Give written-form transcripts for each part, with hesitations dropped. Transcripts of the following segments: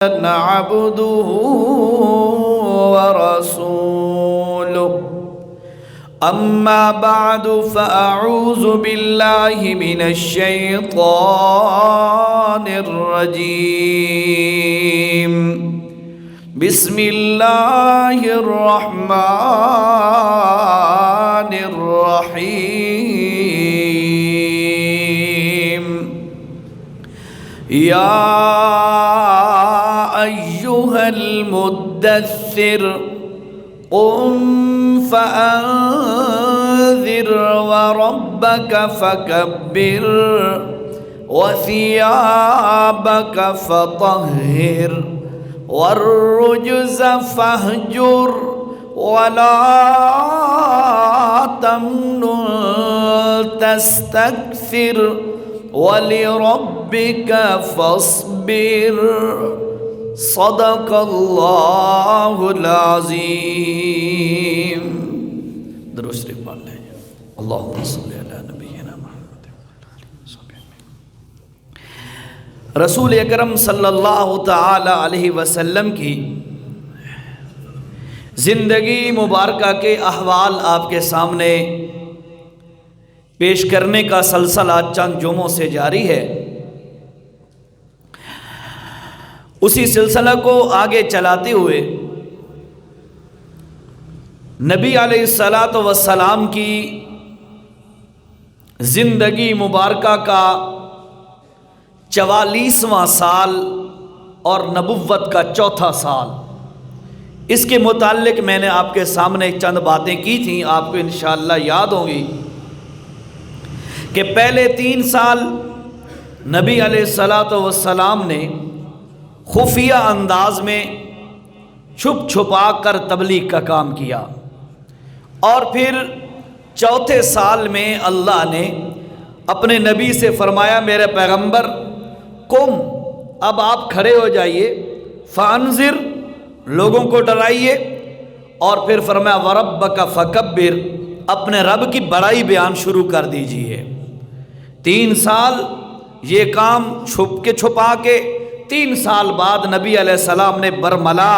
عبده ورسوله أما بعد فأعوذ بالله من الشيطان الرجيم بسم الله الرحمن الرحيم يا أيها المدثر قم فأنذر وربك فكبر وثيابك فطهر والرجز فاهجر ولا تمنن تستكثر ولربك فاصبر صدق اللہ العظیم۔ درود شریف پڑھ لیں۔ اللہم صلی علی نبینا محمد۔ رسول اکرم صلی اللہ تعالی علیہ وسلم کی زندگی مبارکہ کے احوال آپ کے سامنے پیش کرنے کا سلسلہ چند جمعوں سے جاری ہے۔ اسی سلسلہ کو آگے چلاتے ہوئے نبی علیہ السلام کی زندگی مبارکہ کا 44واں سال اور نبوت کا 4تھا سال، اس کے متعلق میں نے آپ کے سامنے چند باتیں کی تھیں، آپ کو انشاءاللہ یاد ہوں گی کہ پہلے 3 سال نبی علیہ السلام نے خفیہ انداز میں چھپ چھپا کر تبلیغ کا کام کیا، اور پھر 4تھے سال میں اللہ نے اپنے نبی سے فرمایا میرے پیغمبر قم، اب آپ کھڑے ہو جائیے، فانذر، لوگوں کو ڈرائیے، اور پھر فرمایا وربک فکبر، اپنے رب کی بڑائی بیان شروع کر دیجئے۔ 3 سال یہ کام چھپ کے چھپا کے، 3 سال بعد نبی علیہ السلام نے برملا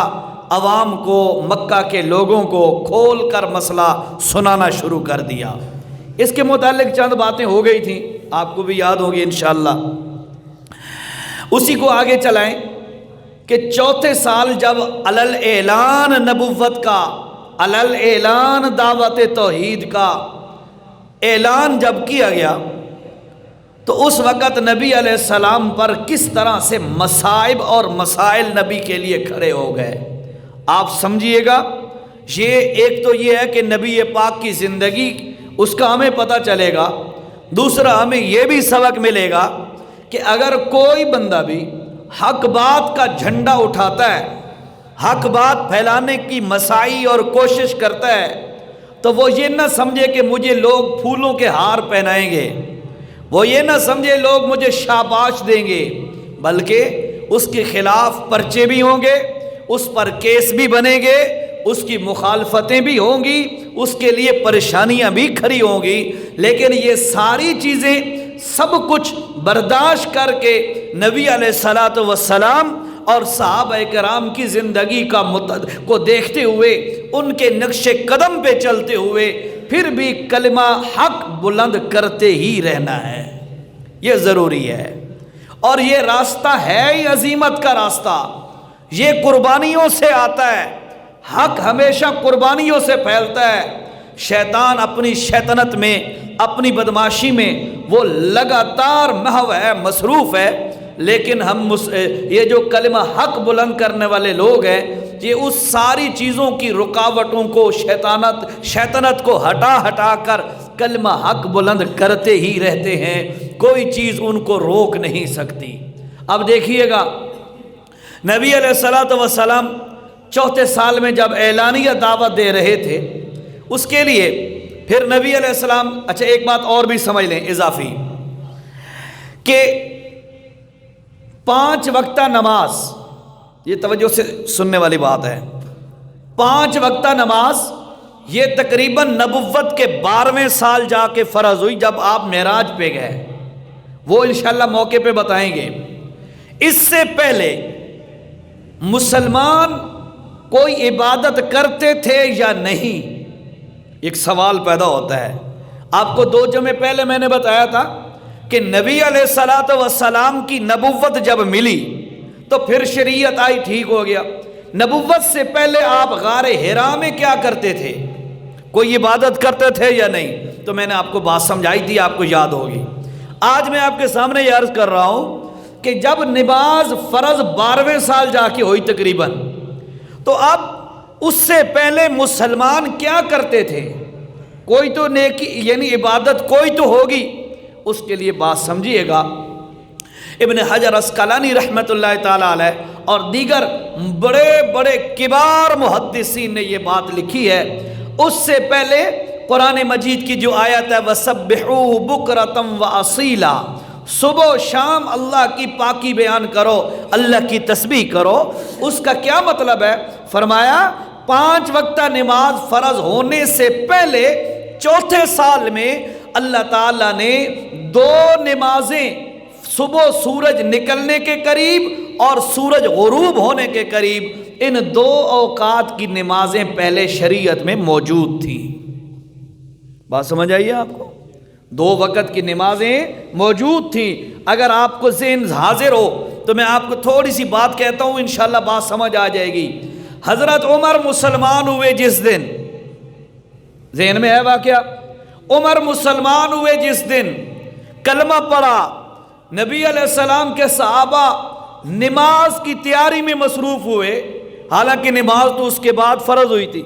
عوام کو، مکہ کے لوگوں کو کھول کر مسئلہ سنانا شروع کر دیا۔ اس کے متعلق چند باتیں ہو گئی تھیں، آپ کو بھی یاد ہوگی انشاءاللہ۔ اسی کو آگے چلائیں کہ 4تھے سال جب علل اعلان نبوت کا، علل اعلان دعوت توحید کا اعلان جب کیا گیا تو اس وقت نبی علیہ السلام پر کس طرح سے مصائب اور مسائل نبی کے لیے کھڑے ہو گئے، آپ سمجھیے گا۔ یہ ایک تو یہ ہے کہ نبی پاک کی زندگی، اس کا ہمیں پتہ چلے گا، دوسرا ہمیں یہ بھی سبق ملے گا کہ اگر کوئی بندہ بھی حق بات کا جھنڈا اٹھاتا ہے، حق بات پھیلانے کی مساعی اور کوشش کرتا ہے، تو وہ یہ نہ سمجھے کہ مجھے لوگ پھولوں کے ہار پہنائیں گے، وہ یہ نہ سمجھے لوگ مجھے شاباش دیں گے، بلکہ اس کے خلاف پرچے بھی ہوں گے، اس پر کیس بھی بنیں گے، اس کی مخالفتیں بھی ہوں گی، اس کے لیے پریشانیاں بھی کھڑی ہوں گی، لیکن یہ ساری چیزیں سب کچھ برداشت کر کے نبی علیہ السلام اور صحابہ کرام کی زندگی کو دیکھتے ہوئے، ان کے نقش قدم پہ چلتے ہوئے پھر بھی کلمہ حق بلند کرتے ہی رہنا ہے، یہ ضروری ہے۔ اور یہ راستہ ہے ہی عظیمت کا راستہ، یہ قربانیوں سے آتا ہے، حق ہمیشہ قربانیوں سے پھیلتا ہے۔ شیطان اپنی شیطنت میں، اپنی بدماشی میں وہ لگاتار محو ہے، مصروف ہے، لیکن ہم یہ جو کلمہ حق بلند کرنے والے لوگ ہیں، یہ اس ساری چیزوں کی رکاوٹوں کو، شیطنت کو ہٹا کر کلمہ حق بلند کرتے ہی رہتے ہیں، کوئی چیز ان کو روک نہیں سکتی۔ اب دیکھیے گا نبی علیہ السلام 4تھے سال میں جب اعلانیہ دعوت دے رہے تھے، اس کے لیے پھر نبی علیہ السلام، اچھا ایک بات اور بھی سمجھ لیں اضافی، کہ 5 وقتہ نماز، یہ توجہ سے سننے والی بات ہے، 5 وقتہ نماز یہ تقریباً نبوت کے 12ویں سال جا کے فرض ہوئی جب آپ معراج پہ گئے، وہ انشاءاللہ موقع پہ بتائیں گے۔ اس سے پہلے مسلمان کوئی عبادت کرتے تھے یا نہیں؟ ایک سوال پیدا ہوتا ہے۔ آپ کو 2 جمعے پہلے میں نے بتایا تھا کہ نبی علیہ الصلوۃ والسلام کی نبوت جب ملی تو پھر شریعت آئی، ٹھیک ہو گیا۔ نبوت سے پہلے آپ غار حرا میں کیا کرتے تھے؟ کوئی عبادت کرتے تھے یا نہیں؟ تو میں نے آپ کو بات سمجھائی تھی، آپ کو یاد ہوگی۔ آج میں آپ کے سامنے یہ عرض کر رہا ہوں کہ جب نماز فرض 12ویں سال جا کے ہوئی تقریباً، تو اب اس سے پہلے مسلمان کیا کرتے تھے؟ کوئی تو نیکی یعنی عبادت کوئی تو ہوگی، اس کے لیے بات سمجھیے گا۔ ابن حجر عسقلانی رحمۃ اللہ تعالی علیہ اور دیگر بڑے بڑے کبار محدثین نے یہ بات لکھی ہے۔ اس سے پہلے قرآن مجید کی جو آیت ہے وَسَبِّحُوهُ بُكْرَةً وَأَصِيلًا، صبح و شام اللہ کی پاکی بیان کرو، اللہ کی تسبیح کرو۔ اس کا کیا مطلب ہے؟ فرمایا 5 وقتہ نماز فرض ہونے سے پہلے 4تھے سال میں اللہ تعالیٰ نے 2 نمازیں، صبح سورج نکلنے کے قریب اور سورج غروب ہونے کے قریب، ان 2 اوقات کی نمازیں پہلے شریعت میں موجود تھیں۔ بات سمجھ آئیے آپ کو؟ 2 وقت کی نمازیں موجود تھیں۔ اگر آپ کو ذہن حاضر ہو تو میں آپ کو تھوڑی سی بات کہتا ہوں، انشاءاللہ بات سمجھ آ جائے گی۔ حضرت عمر مسلمان ہوئے جس دن، ذہن میں ہے واقعہ؟ عمر مسلمان ہوئے جس دن، کلمہ پڑھا، نبی علیہ السلام کے صحابہ نماز کی تیاری میں مصروف ہوئے، حالانکہ نماز تو اس کے بعد فرض ہوئی تھی۔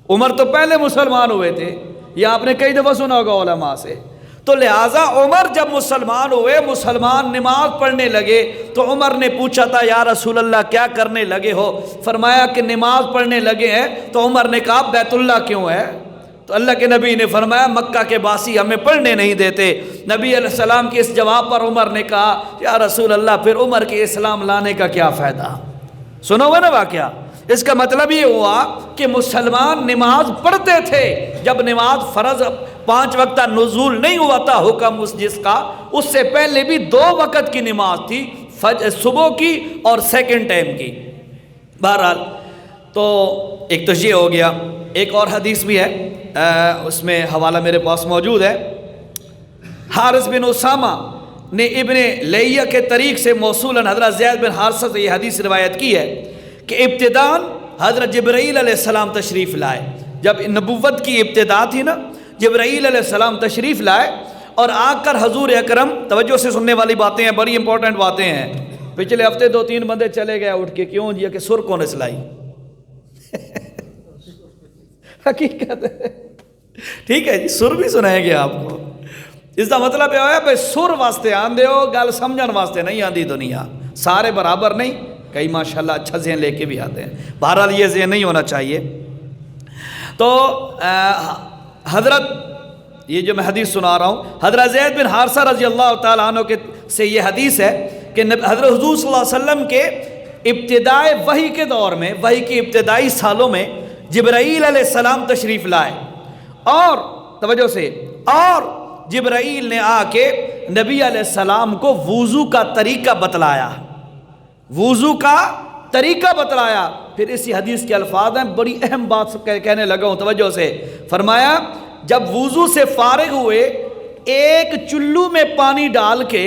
عمر تو پہلے مسلمان ہوئے تھے، یہ آپ نے کئی دفعہ سنا ہوگا علماء سے۔ تو لہٰذا عمر جب مسلمان ہوئے، مسلمان نماز پڑھنے لگے، تو عمر نے پوچھا تھا یا رسول اللہ کیا کرنے لگے ہو؟ فرمایا کہ نماز پڑھنے لگے ہیں۔ تو عمر نے کہا بیت اللہ کیوں ہے؟ تو اللہ کے نبی نے فرمایا مکہ کے باسی ہمیں پڑھنے نہیں دیتے۔ نبی علیہ السلام کے اس جواب پر عمر نے کہا یا رسول اللہ پھر عمر کے اسلام لانے کا کیا فائدہ؟ سنو گے نا واقعہ؟ اس کا مطلب یہ ہوا کہ مسلمان نماز پڑھتے تھے جب نماز فرض 5 وقتہ نزول نہیں ہوا تھا حکم جس کا، اس سے پہلے بھی 2 وقت کی نماز تھی، صبح کی اور سیکنڈ ٹائم کی۔ بہرحال تو ایک تو یہ ہو گیا۔ ایک اور حدیث بھی ہے، اس میں حوالہ میرے پاس موجود ہے۔ حارث بن اسامہ نے ابن لیہ کے طریق سے موصولاً حضرت زید بن حارثہ سے یہ حدیث روایت کی ہے کہ ابتداً حضرت جبرائیل علیہ السلام تشریف لائے۔ جب نبوت کی ابتدا تھی نا، جبرائیل علیہ السلام تشریف لائے اور آ کر حضور اکرم، توجہ سے سننے والی باتیں ہیں، بڑی امپورٹنٹ باتیں ہیں۔ پچھلے ہفتے 2-3 بندے چلے گئے اٹھ کے، کیوں جی؟ کہ سر کون نے سلائی؟ حقیقت ہے، ٹھیک ہے جی، سر بھی سنائیں گے آپ کو۔ اس کا مطلب یہ ہے بھائی سر واسطے آندے ہو، گل سمجھن واسطے نہیں آندی دنیا، سارے برابر نہیں، کئی ماشاءاللہ اچھا ذہن لے کے بھی آتے ہیں۔ بہرحال یہ ذہن نہیں ہونا چاہیے۔ تو حضرت، یہ جو میں حدیث سنا رہا ہوں، حضرت زید بن حارثہ رضی اللہ تعالیٰ عنہ کے سے یہ حدیث ہے کہ حضرت حضور صلی اللہ علیہ وسلم کے ابتدائی وحی کے دور میں، وحی کے ابتدائی سالوں میں جبرائیل علیہ السلام تشریف لائے، اور توجہ سے، اور جبرائیل نے آ کے نبی علیہ السلام کو وضو کا طریقہ بتلایا، وضو کا طریقہ بتلایا۔ پھر اسی حدیث کے الفاظ ہیں، بڑی اہم بات کہنے لگا ہوں، توجہ سے۔ فرمایا جب وضو سے فارغ ہوئے، ایک چلو میں پانی ڈال کے،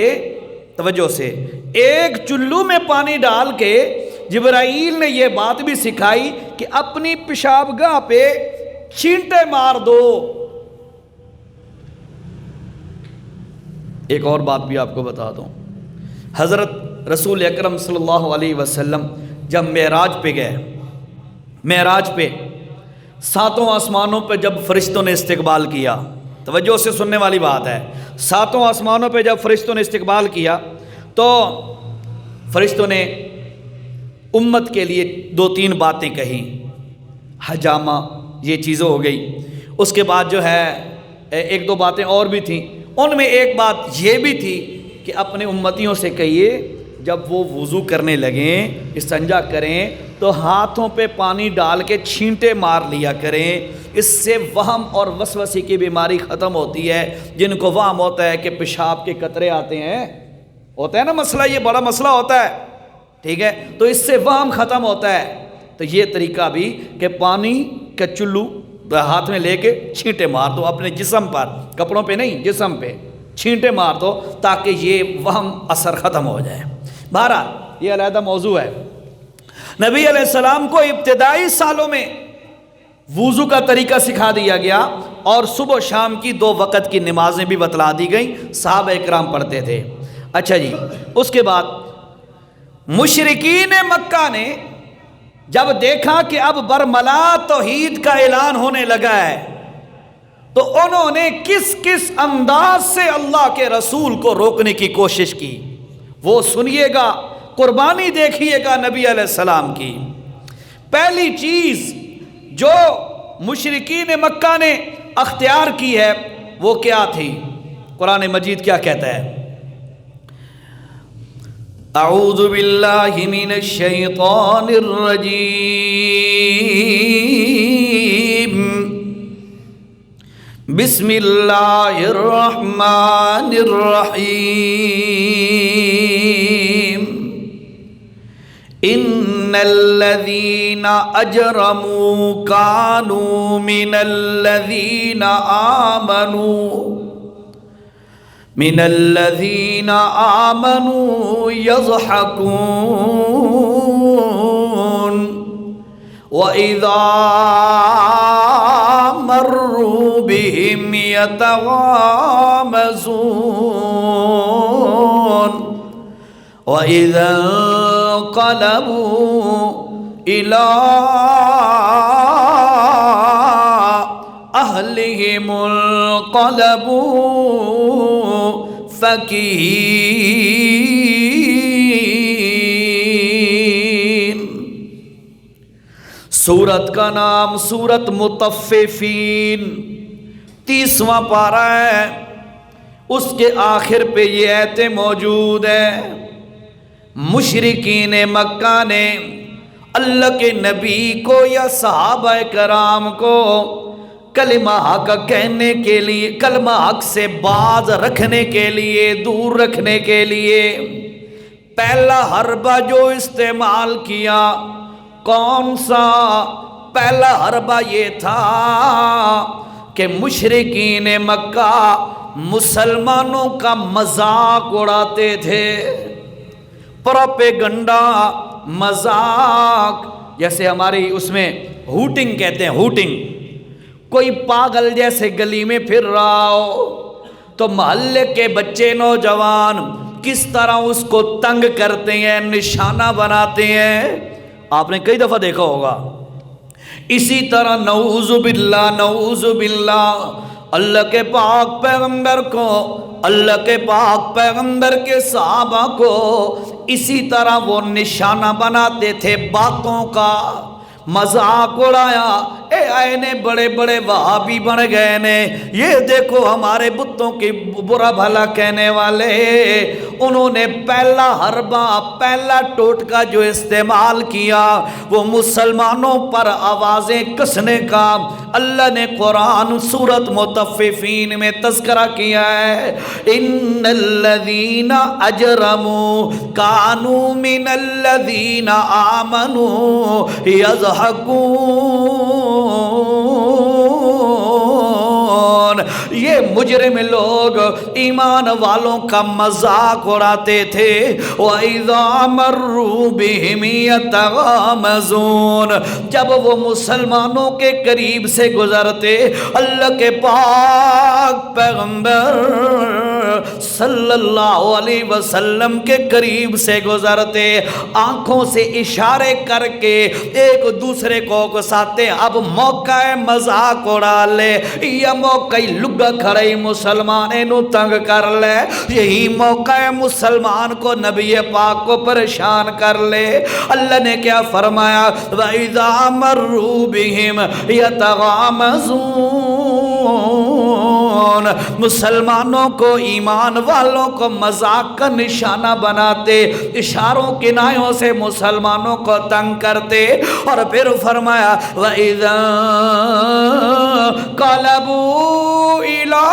توجہ سے، ایک چلو میں پانی ڈال کے جبرائیل نے یہ بات بھی سکھائی کہ اپنی پیشاب گاہ پہ چھینٹے مار دو۔ ایک اور بات بھی آپ کو بتا دوں، حضرت رسول اکرم صلی اللہ علیہ وسلم جب معراج پہ گئے، معراج پہ 7 آسمانوں پہ جب فرشتوں نے استقبال کیا، توجہ سے سننے والی بات ہے، 7 آسمانوں پہ جب فرشتوں نے استقبال کیا تو فرشتوں نے امت کے لیے 2-3 باتیں کہیں، حجامہ، یہ چیزیں ہو گئی۔ اس کے بعد جو ہے 1-2 باتیں اور بھی تھیں، ان میں ایک بات یہ بھی تھی کہ اپنے امتیوں سے کہیے جب وہ وضو کرنے لگیں، استنجا کریں تو ہاتھوں پہ پانی ڈال کے چھینٹے مار لیا کریں، اس سے وہم اور وسوسے کی بیماری ختم ہوتی ہے۔ جن کو وہم ہوتا ہے کہ پیشاب کے قطرے آتے ہیں، ہوتا ہے نا مسئلہ، یہ بڑا مسئلہ ہوتا ہے، ٹھیک ہے، تو اس سے وہم ختم ہوتا ہے۔ تو یہ طریقہ بھی کہ پانی کا چلو ہاتھ میں لے کے چھینٹے مار دو اپنے جسم پر، کپڑوں پہ نہیں، جسم پہ چھینٹے مار دو تاکہ یہ وہم اثر ختم ہو جائے۔ بہرحال یہ علیحدہ موضوع ہے۔ نبی علیہ السلام کو ابتدائی سالوں میں وضو کا طریقہ سکھا دیا گیا اور صبح و شام کی 2 وقت کی نمازیں بھی بتلا دی گئیں، صحابہ اکرام پڑھتے تھے۔ اچھا جی، اس کے بعد مشرکین مکہ نے جب دیکھا کہ اب برملا توحید کا اعلان ہونے لگا ہے تو انہوں نے کس کس انداز سے اللہ کے رسول کو روکنے کی کوشش کی، وہ سنیے گا، قربانی دیکھیے گا نبی علیہ السلام کی۔ پہلی چیز جو مشرکین مکہ نے اختیار کی ہے وہ کیا تھی؟ قرآن مجید کیا کہتا ہے؟ اعوذ باللہ من الشیطان الرجیم، بسم اللہ الرحمن الرحیم، ان الذین اجرموا کانوا من الذین آمنوا یضحکون وَإِذَا مَرُّوا بِهِمْ يَتَغَامَزُونَ وَإِذَا انقلبوا إِلَىٰ أَهْلِهِمُ انقلبوا فَكِهِينَ۔ سورت کا نام سورت مطففین، 30واں پارہ ہے، اس کے آخر پہ یہ آیتیں موجود ہیں۔ مشرکین مکہ نے اللہ کے نبی کو یا صحابہ کرام کو کلمہ حق کہنے کے لیے، کلمہ حق سے باز رکھنے کے لیے، دور رکھنے کے لیے پہلا حربہ جو استعمال کیا کون سا؟ پہلا حربہ یہ تھا کہ مشرکین مکہ مسلمانوں کا مذاق اڑاتے تھے، پروپیگنڈا، مذاق، جیسے ہماری اس میں ہوٹنگ کہتے ہیں، ہوٹنگ، کوئی پاگل جیسے گلی میں پھر رہا ہو تو محلے کے بچے نوجوان کس طرح اس کو تنگ کرتے ہیں، نشانہ بناتے ہیں، آپ نے کئی دفعہ دیکھا ہوگا۔ اسی طرح نعوذ باللہ، نعوذ باللہ، اللہ کے پاک پیغمبر کو، اللہ کے پاک پیغمبر کے صحابہ کو اسی طرح وہ نشانہ بناتے تھے، باتوں کا مذاق اڑایا، اے آئے نے بڑے بڑے وہابی بن گئے نے، یہ دیکھو ہمارے بتوں کی برا بھلا کہنے والے۔ انہوں نے پہلا حربہ، پہلا ٹوٹکا جو استعمال کیا وہ مسلمانوں پر آوازیں کسنے کا۔ اللہ نے قرآن سورت مطففین میں تذکرہ کیا ہے، ان الذین اجرموا کانوا من الذین آمنوا یضحکون، یہ مجرم لوگ ایمان والوں کا مذاق اڑاتے تھے۔ وَإِذَا مَرُّوا بِهِمْ يَتَغَامَزُونَ، جب وہ مسلمانوں کے قریب سے گزرتے، اللہ کے پاک پیغمبر صلی اللہ علیہ وسلم کے قریب سے گزرتے، آنکھوں سے اشارے کر کے ایک دوسرے کو اکساتے، اب موقع مذاق اڑا لے، یا موقع لگا کھڑے مسلمان نو تنگ کر لے، یہی موقع مسلمان کو نبی پاک کو پریشان کر لے۔ اللہ نے کیا فرمایا؟ وَإِذَا مَرُّوا بِهِمْ يَتَغَامَزُونَ، مسلمانوں کو، ایمان والوں کو مذاق کا نشانہ بناتے، اشاروں کنایوں سے مسلمانوں کو تنگ کرتے، اور پھر فرمایا وَإِذَا انقلبوا إِلَىٰ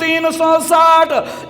360,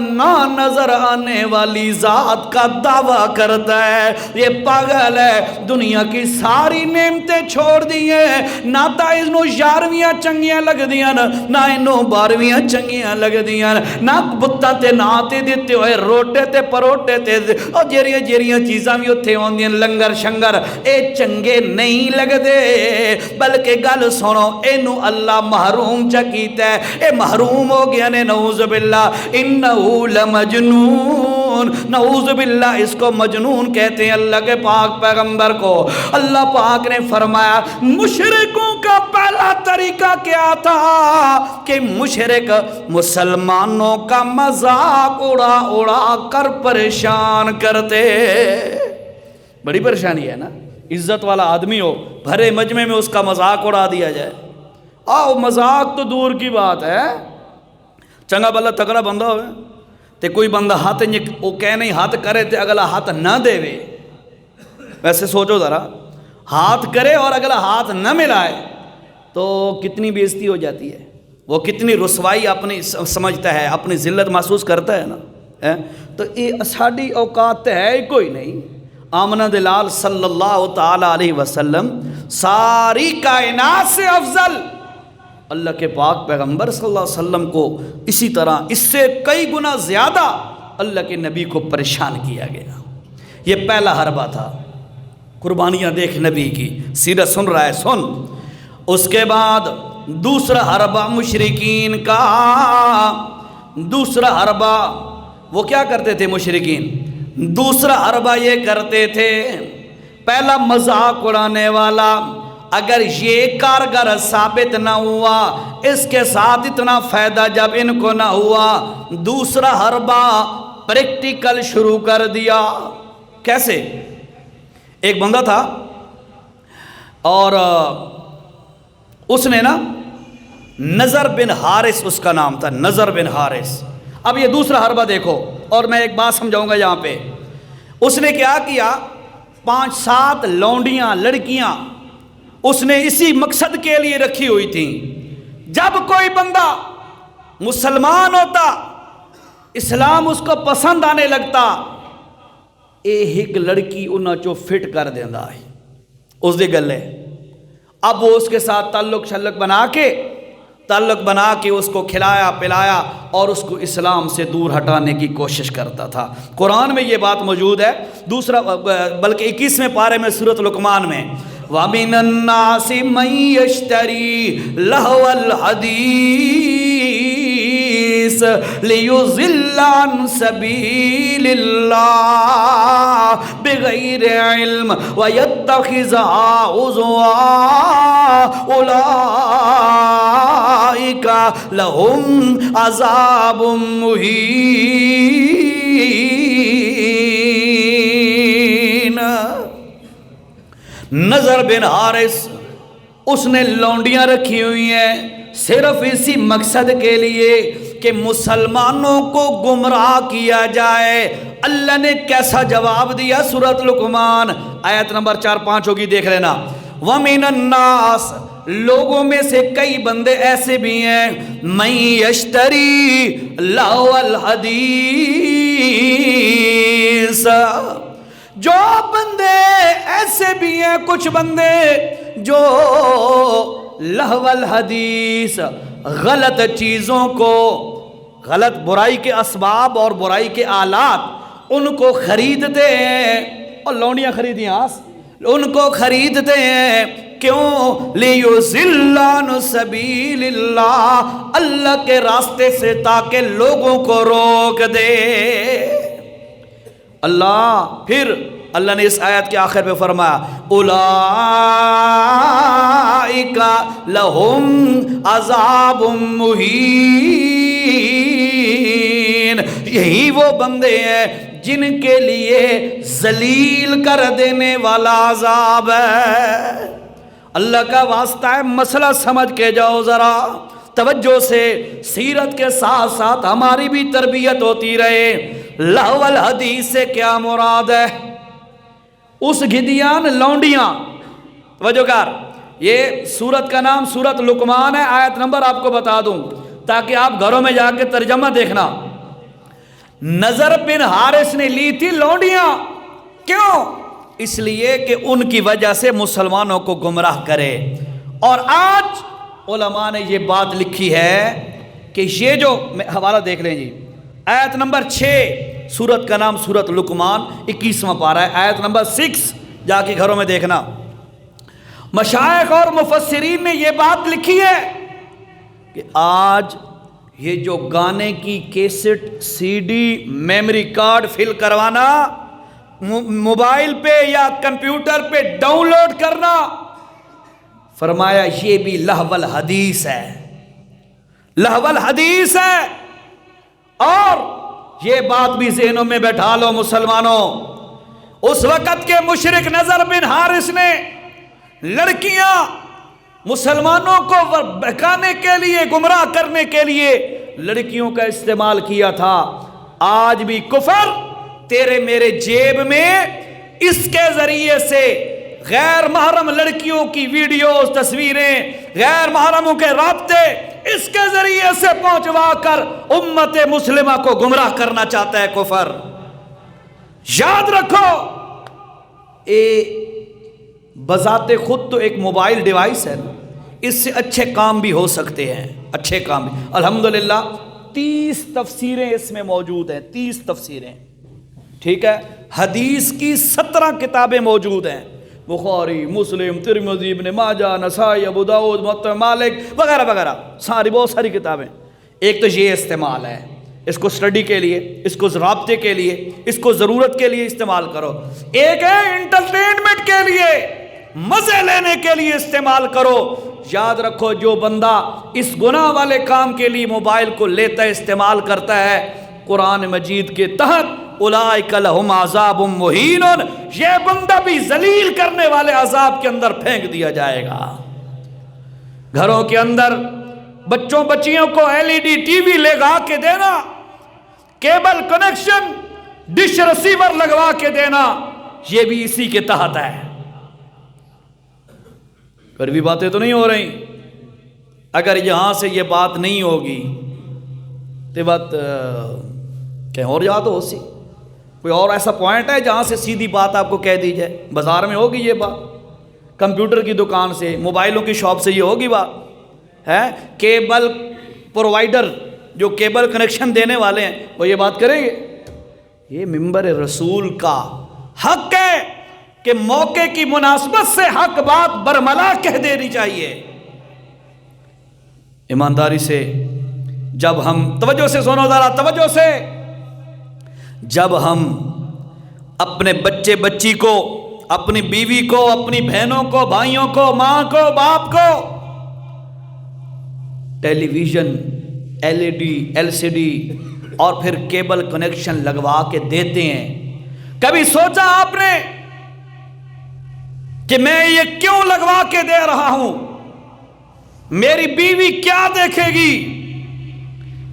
نہ نظر آنے والی ذات کا دعویٰ کرتا ہے، یہ پاگل ہے، دنیا کی ساری نعمتیں چھوڑ دی ہیں، نہ تا انہوں 11ویں چنگیاں لگ دیاں نہ انہوں 12ویں چنگیاں لگ دیاں، نہ بتاں تے ناتے دیتے ہوئے روٹے تے پروٹے تے اور جیریاں چیزاں بھی اتھے ہوں دیاں، لنگر شنگر اے چنگے نہیں لگ دے، بلکہ گل سنو اینو اللہ محروم چکیتا ہے، اے محروم ہو گیا نے، نعوذ باللہ انہو لمجنون، نعوذ باللہ اس کو مجنون کہتے ہیں اللہ کے پاک پیغمبر کو۔ اللہ پاک نے فرمایا مشرکوں کا پہلا طریقہ کیا تھا کہ مشرک مسلمانوں کا مذاق اڑا اڑا کر پریشان کرتے۔ بڑی پریشانی ہے نا، عزت والا آدمی ہو، بھرے مجمع میں اس کا مذاق اڑا دیا جائے، آؤ مذاق تو دور کی بات ہے، چنگا بلا تگڑا بندہ ہوئے تے کوئی بندہ ہاتھ وہ کہہ نہیں ہاتھ کرے تے اگلا ہاتھ نہ دے وے، ویسے سوچو ذرا، ہاتھ کرے اور اگلا ہاتھ نہ ملائے تو کتنی بے عزتی ہو جاتی ہے، وہ کتنی رسوائی اپنی سمجھتا ہے، اپنی ذلت محسوس کرتا ہے نا۔ تو یہ ساڑی اوقات ہے ہی کوئی نہیں۔ آمنہ دلال صلی اللہ تعالیٰ علیہ وسلم ساری کائنات سے افضل، اللہ کے پاک پیغمبر صلی اللہ علیہ وسلم کو اسی طرح اس سے کئی گنا زیادہ اللہ کے نبی کو پریشان کیا گیا۔ یہ پہلا حربہ تھا، قربانیاں دیکھ نبی کی، سیرت سن رہا ہے سن۔ اس کے بعد دوسرا حربہ مشرکین کا، دوسرا حربہ وہ کیا کرتے تھے مشرکین؟ دوسرا حربہ یہ کرتے تھے، پہلا مذاق اڑانے والا، اگر یہ کارگر ثابت نہ ہوا، اس کے ساتھ اتنا فائدہ جب ان کو نہ ہوا، دوسرا حربہ پریکٹیکل شروع کر دیا۔ کیسے؟ ایک بندہ تھا اور اس نے نا نظر بن حارث اس کا نام تھا، نظر بن حارث۔ اب یہ دوسرا حربہ دیکھو، اور میں ایک بات سمجھاؤں گا یہاں پہ۔ اس نے کیا کیا، 5-7 لونڈیاں لڑکیاں اس نے اسی مقصد کے لیے رکھی ہوئی تھیں، جب کوئی بندہ مسلمان ہوتا، اسلام اس کو پسند آنے لگتا، ایک لڑکی انہاں چو فٹ کر دیندہ ہے اس دے گلے۔ اب وہ اس کے ساتھ تعلق بنا کے اس کو کھلایا پلایا اور اس کو اسلام سے دور ہٹانے کی کوشش کرتا تھا۔ قرآن میں یہ بات موجود ہے، دوسرا بلکہ 21ویں پارے میں سورۃ لقمان میں، وَمِنَ النَّاسِ مَن يَشْتَرِي لَهْوَ الْحَدِيثِ لِيُضِلَّ عَن سَبِيلِ اللَّهِ بِغَيْرِ عِلْمٍ وَيَتَّخِذَهَا هُزُوًا أُولَٰئِكَ لَهُمْ عَذَابٌ مُهِينٌ۔ نظر بن حارث اس نے لونڈیاں رکھی ہوئی ہیں صرف اسی مقصد کے لیے کہ مسلمانوں کو گمراہ کیا جائے۔ اللہ نے کیسا جواب دیا؟ سورۃ لقمان آیت نمبر 4-5 ہوگی، دیکھ لینا۔ وَمِنَ النَّاسِ، لوگوں میں سے کئی بندے ایسے بھی ہیں، مَن یشتری لہو الحدیث، جو بندے ایسے بھی ہیں، کچھ بندے جو لہو الحدیث، غلط چیزوں کو، غلط برائی کے اسباب اور برائی کے آلات ان کو خریدتے ہیں، اور لونڈیاں خریدی ان کو خریدتے ہیں، کیوں؟ لیُضِلَّ عَن سَبِیلِ اللَّهِ، اللہ کے راستے سے، تاکہ لوگوں کو روک دے۔ پھر اللہ نے اس آیت کے آخر پہ فرمایا اولئک لہم عذاب مہین، یہی وہ بندے ہیں جن کے لیے ذلیل کر دینے والا عذاب ہے۔ اللہ کا واسطہ ہے، مسئلہ سمجھ کے جاؤ ذرا توجہ سے، سیرت کے ساتھ ساتھ ہماری بھی تربیت ہوتی رہے۔ لہو الحدیث سے کیا مراد ہے؟ اس گھدیان لونڈیاں، توجہ کر، یہ سورت کا نام سورت لقمان ہے، آیت نمبر آپ کو بتا دوں تاکہ آپ گھروں میں جا کے ترجمہ دیکھنا۔ نضر بن حارث نے لی تھی لونڈیاں، کیوں؟ اس لیے کہ ان کی وجہ سے مسلمانوں کو گمراہ کرے۔ اور آج علماء نے یہ بات لکھی ہے کہ یہ جو حوالہ دیکھ لیں جی، آیت نمبر 6، سورت کا نام سورت لقمان، 21واں پارہ ہے، آیت نمبر 6، جا کے گھروں میں دیکھنا۔ مشائخ اور مفسرین نے یہ بات لکھی ہے کہ آج یہ جو گانے کی cassette, C D, memory card full کروانا، موبائل پہ یا کمپیوٹر پہ ڈاؤن لوڈ کرنا، فرمایا یہ بھی لہو الحدیث ہے، لہو الحدیث ہے۔ اور یہ بات بھی ذہنوں میں بیٹھا لو مسلمانوں، اس وقت کے مشرک نضر بن حارث نے لڑکیاں مسلمانوں کو بہکانے کے لیے، گمراہ کرنے کے لیے لڑکیوں کا استعمال کیا تھا۔ آج بھی کفر تیرے میرے جیب میں اس کے ذریعے سے غیر محرم لڑکیوں کی ویڈیوز، تصویریں، غیر محرموں کے رابطے اس کے ذریعے سے پہنچوا کر امت مسلمہ کو گمراہ کرنا چاہتا ہے کفر۔ یاد رکھو، بذات خود تو ایک موبائل ڈیوائس ہے، اس سے اچھے کام بھی ہو سکتے ہیں، اچھے کام بھی۔ الحمدللہ 30 تفسیریں اس میں موجود ہیں، 30 تفسیریں، ٹھیک ہے۔ حدیث کی 17 کتابیں موجود ہیں، بخاری، مسلم، ترمذی، ابن ماجہ، نسائی، ابو داؤد، موطا مالک وغیرہ وغیرہ، ساری بہت ساری کتابیں۔ ایک تو یہ استعمال ہے، اس کو سٹڈی کے لیے، اس کو رابطے کے لیے، اس کو ضرورت کے لیے استعمال کرو۔ ایک ہے انٹرٹینمنٹ کے لیے، مزے لینے کے لیے استعمال کرو۔ یاد رکھو، جو بندہ اس گناہ والے کام کے لیے موبائل کو لیتا ہے، استعمال کرتا ہے، قرآن مجید کے تحت اولئک لہم عذاب مہین، یہ بندہ بھی ذلیل کرنے والے عذاب کے اندر پھینک دیا جائے گا۔ گھروں کے اندر بچوں بچیوں کو LED ٹی وی لگا کے دینا، کیبل کنیکشن، ڈش ریسیور لگوا کے دینا، یہ بھی اسی کے تحت ہے۔ کڑوی باتیں تو نہیں ہو رہی؟ اگر یہاں سے یہ بات نہیں ہوگی تو بات کہیں اور جا تو ہو سی، کوئی اور ایسا پوائنٹ ہے جہاں سے سیدھی بات آپ کو کہہ دی جائے؟ بازار میں ہوگی یہ بات، کمپیوٹر کی دکان سے، موبائلوں کی شاپ سے یہ ہوگی بات ہے؟ کیبل پرووائڈر جو کیبل کنیکشن دینے والے ہیں وہ یہ بات کریں گے؟ یہ منبر رسول کا حق ہے کہ موقع کی مناسبت سے حق بات برملا کہہ دینی چاہیے۔ ایمانداری سے جب ہم، توجہ سے سنو ذرا، توجہ سے، جب ہم اپنے بچے بچی کو، اپنی بیوی کو، اپنی بہنوں کو، بھائیوں کو، ماں کو، باپ کو ٹیلی ویژن، LED، LCD اور پھر کیبل کنیکشن لگوا کے دیتے ہیں، کبھی سوچا آپ نے کہ میں یہ کیوں لگوا کے دے رہا ہوں؟ میری بیوی کیا دیکھے گی؟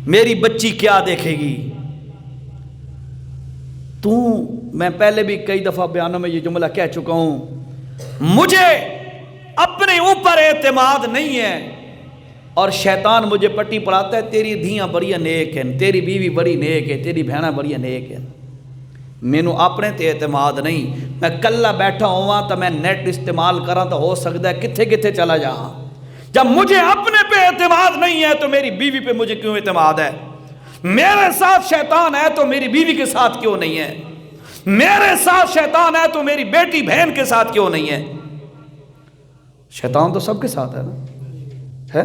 میری بچی کیا دیکھے گی؟ میں پہلے بھی کئی دفعہ بیانوں میں یہ جملہ کہہ چکا ہوں، مجھے اپنے اوپر اعتماد نہیں ہے، اور شیطان مجھے پٹی پڑھاتا ہے، تیری دھیاں بڑی نیک ہیں، تیری بیوی بڑی نیک ہے، تیری بہناں بڑی نیک ہیں۔ مینوں اپنے تے اعتماد نہیں، میں کلا بیٹھا ہوا تو میں نیٹ استعمال کراں تو ہو سکتا ہے کتھے کتھے چلا جاؤں۔ جب مجھے اپنے پہ اعتماد نہیں ہے تو میری بیوی پہ مجھے کیوں اعتماد ہے؟ میرے ساتھ شیطان ہے تو میری بیوی کے ساتھ کیوں نہیں ہے؟ میرے ساتھ شیطان ہے تو میری بیٹی بہن کے ساتھ کیوں نہیں ہے؟ شیطان تو سب کے ساتھ ہے نا، ہے؟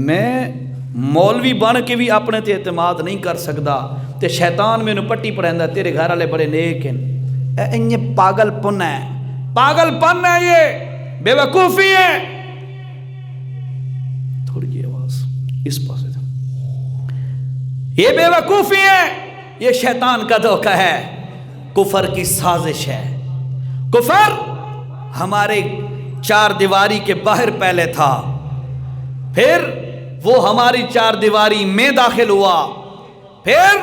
میں مولوی بن کے بھی اپنے تے اعتماد نہیں کر سکتا تے شیطان میں پٹی پڑھیندا تیرے گھر والے بڑے نیک ہیں۔ یہ پاگل پن ہے، پاگل پن ہے، یہ بے وقوفی ہے۔ تھوڑی جی آواز اس پاس، یہ بے وقوفی ہے، یہ شیطان کا دھوکہ ہے، کفر کی سازش ہے۔ کفر ہمارے چار دیواری کے باہر پہلے تھا، پھر وہ ہماری چار دیواری میں داخل ہوا، پھر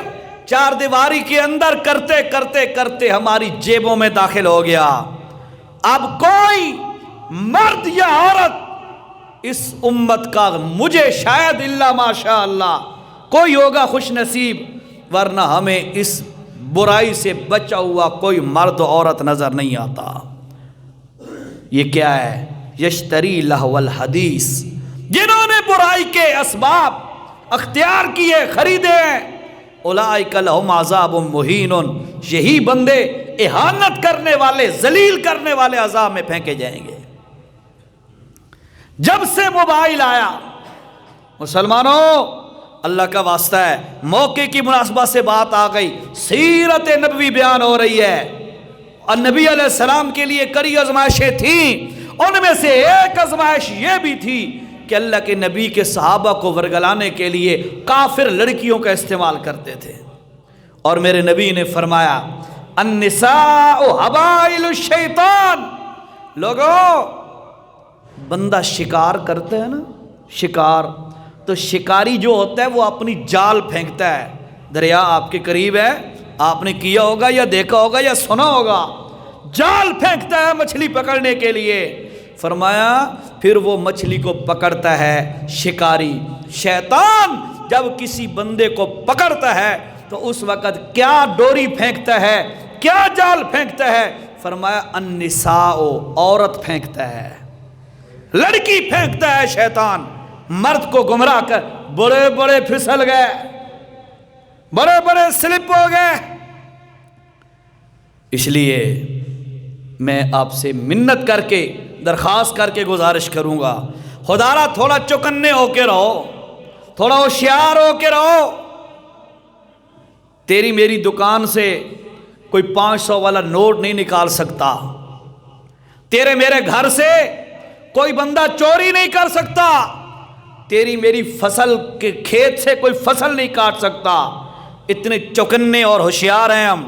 چار دیواری کے اندر کرتے کرتے کرتے ہماری جیبوں میں داخل ہو گیا۔ اب کوئی مرد یا عورت اس امت کا، مجھے شاید اللہ ماشاء اللہ کوئی ہوگا خوش نصیب ورنہ ہمیں اس برائی سے بچا ہوا کوئی مرد و عورت نظر نہیں آتا۔ یہ کیا ہے؟ یشتری لہو الحدیث، جنہوں نے برائی کے اسباب اختیار کیے، خریدے ہیں، اولئک لہم عذاب مہین، یہی بندے اہانت کرنے والے، ذلیل کرنے والے عذاب میں پھینکے جائیں گے۔ جب سے موبائل آیا، مسلمانوں اللہ کا واسطہ ہے، موقع کی مناسبت سے بات آ گئی، سیرت نبوی بیان ہو رہی ہے، اور نبی علیہ السلام کے لیے کئی آزمائشیں تھیں، ان میں سے ایک آزمائش یہ بھی تھی کہ اللہ کے نبی کے صحابہ کو ورگلانے کے لیے کافر لڑکیوں کا استعمال کرتے تھے، اور میرے نبی نے فرمایا النساء حبائل الشیطان۔ لوگوں، بندہ شکار کرتا ہے نا، شکار، تو شکاری جو ہوتا ہے وہ اپنی جال پھینکتا ہے، دریا آپ کے قریب ہے، آپ نے کیا ہوگا یا دیکھا ہوگا یا سنا ہوگا، جال پھینکتا ہے مچھلی پکڑنے کے لیے۔ فرمایا پھر وہ مچھلی کو پکڑتا ہے شکاری۔ شیطان جب کسی بندے کو پکڑتا ہے تو اس وقت کیا ڈوری پھینکتا ہے، کیا جال پھینکتا ہے؟ فرمایا النساء، عورت پھینکتا ہے، لڑکی پھینکتا ہے شیطان۔ مرد کو گمراہ کر بڑے بڑے پھسل گئے، بڑے بڑے سلپ ہو گئے۔ اس لیے میں آپ سے منت کر کے، درخواست کر کے گزارش کروں گا، خدا را تھوڑا چوکنے ہو کے رہو، تھوڑا ہوشیار ہو کے رہو۔ تیری میری دکان سے کوئی 500 والا نوٹ نہیں نکال سکتا، تیرے میرے گھر سے کوئی بندہ چوری نہیں کر سکتا، تیری میری فصل کے کھیت سے کوئی فصل نہیں کاٹ سکتا۔ اتنے چوکنے اور ہوشیار ہیں ہم،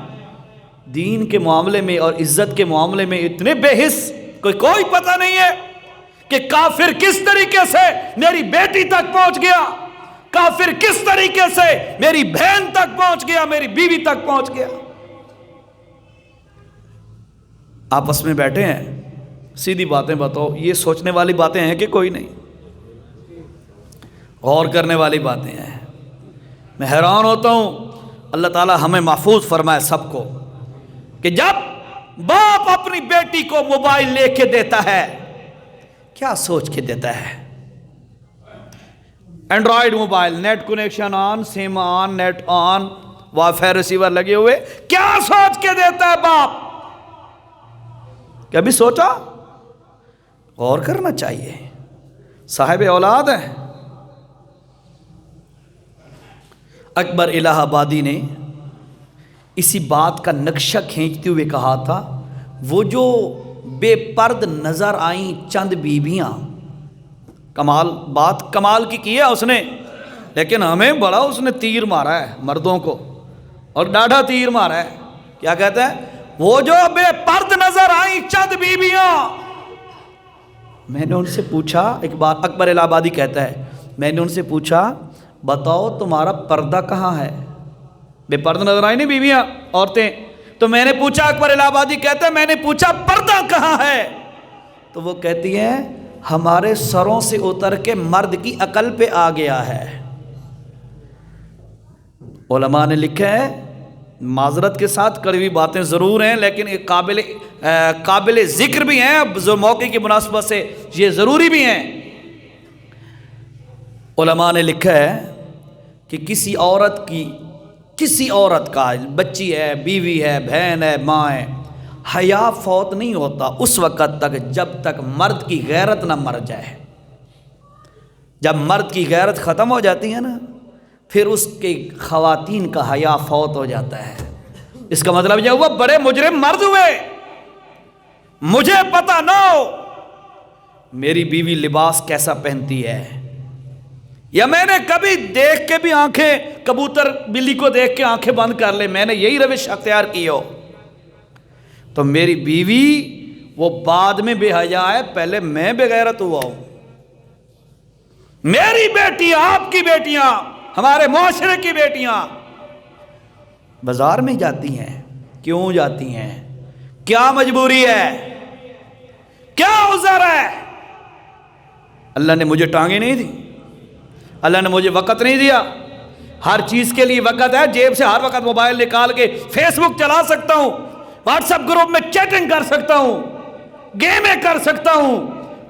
دین کے معاملے میں اور عزت کے معاملے میں اتنے بے حس، کوئی پتہ نہیں ہے کہ کافر کس طریقے سے میری بیٹی تک پہنچ گیا، کافر کس طریقے سے میری بہن تک پہنچ گیا، میری بیوی تک پہنچ گیا۔ آپس میں بیٹھے ہیں، سیدھی باتیں بتاؤ، یہ سوچنے والی باتیں ہیں کہ کوئی نہیں؟ غور کرنے والی باتیں ہیں۔ میں حیران ہوتا ہوں، اللہ تعالی ہمیں محفوظ فرمائے سب کو، کہ جب باپ اپنی بیٹی کو موبائل لے کے دیتا ہے، کیا سوچ کے دیتا ہے؟ اینڈرائیڈ موبائل، نیٹ کنیکشن آن، سم آن، نیٹ آن، وائی فائی ریسیور لگے ہوئے، کیا سوچ کے دیتا ہے باپ؟ کبھی سوچا؟ غور کرنا چاہیے، صاحب اولاد ہے۔ اکبر الہ آبادی نے اسی بات کا نقشہ کھینچتے ہوئے کہا تھا، وہ جو بے پرد نظر آئیں چند بیویاں، کمال، بات کمال کی ہے اس نے، لیکن ہمیں بڑا اس نے تیر مارا ہے مردوں کو، اور ڈاڑھا تیر مارا ہے۔ کیا کہتا ہے؟ وہ جو بے پرد نظر آئیں چند بیویاں۔ میں نے ان سے پوچھا، ایک بار اکبر الہ آبادی کہتا ہے، میں نے ان سے پوچھا بتاؤ تمہارا پردہ کہاں ہے؟ بے پردہ نظر آئی نہیں بیویاں، عورتیں، تو میں نے پوچھا، اکبر الہ آبادی کہتا ہے میں نے پوچھا پردہ کہاں ہے؟ تو وہ کہتی ہیں ہمارے سروں سے اتر کے مرد کی عقل پہ آ گیا ہے۔ علماء نے لکھا ہے، معذرت کے ساتھ کڑوی باتیں ضرور ہیں لیکن ایک قابل ذکر بھی ہیں، اب موقع کی مناسبت سے یہ ضروری بھی ہیں۔ علماء نے لکھا ہے کہ کسی عورت کا بچی ہے، بیوی ہے، بہن ہے، ماں ہے، حیا فوت نہیں ہوتا اس وقت تک جب تک مرد کی غیرت نہ مر جائے۔ جب مرد کی غیرت ختم ہو جاتی ہے نا، پھر اس کے خواتین کا حیا فوت ہو جاتا ہے۔ اس کا مطلب یہ ہوا بڑے مجرم مرد ہوئے، مجھے پتہ نہ ہو میری بیوی لباس کیسا پہنتی ہے، یا میں نے کبھی دیکھ کے بھی آنکھیں، کبوتر بلی کو دیکھ کے آنکھیں بند کر لے، میں نے یہی روش اختیار کی ہو، تو میری بیوی وہ بعد میں بے حیا ہے، پہلے میں بے غیرت ہوا ہوں۔ میری بیٹی، آپ کی بیٹیاں، ہمارے معاشرے کی بیٹیاں بازار میں جاتی ہیں، کیوں جاتی ہیں؟ کیا مجبوری ہے؟ کیا عذر ہے؟ اللہ نے مجھے ٹانگیں نہیں دی، اللہ نے مجھے وقت نہیں دیا، ہر چیز کے لیے وقت ہے. جیب سے ہر وقت موبائل نکال کے فیس بک چلا سکتا ہوں, واٹس ایپ گروپ میں چیٹنگ کر سکتا ہوں, گیمیں کر سکتا ہوں,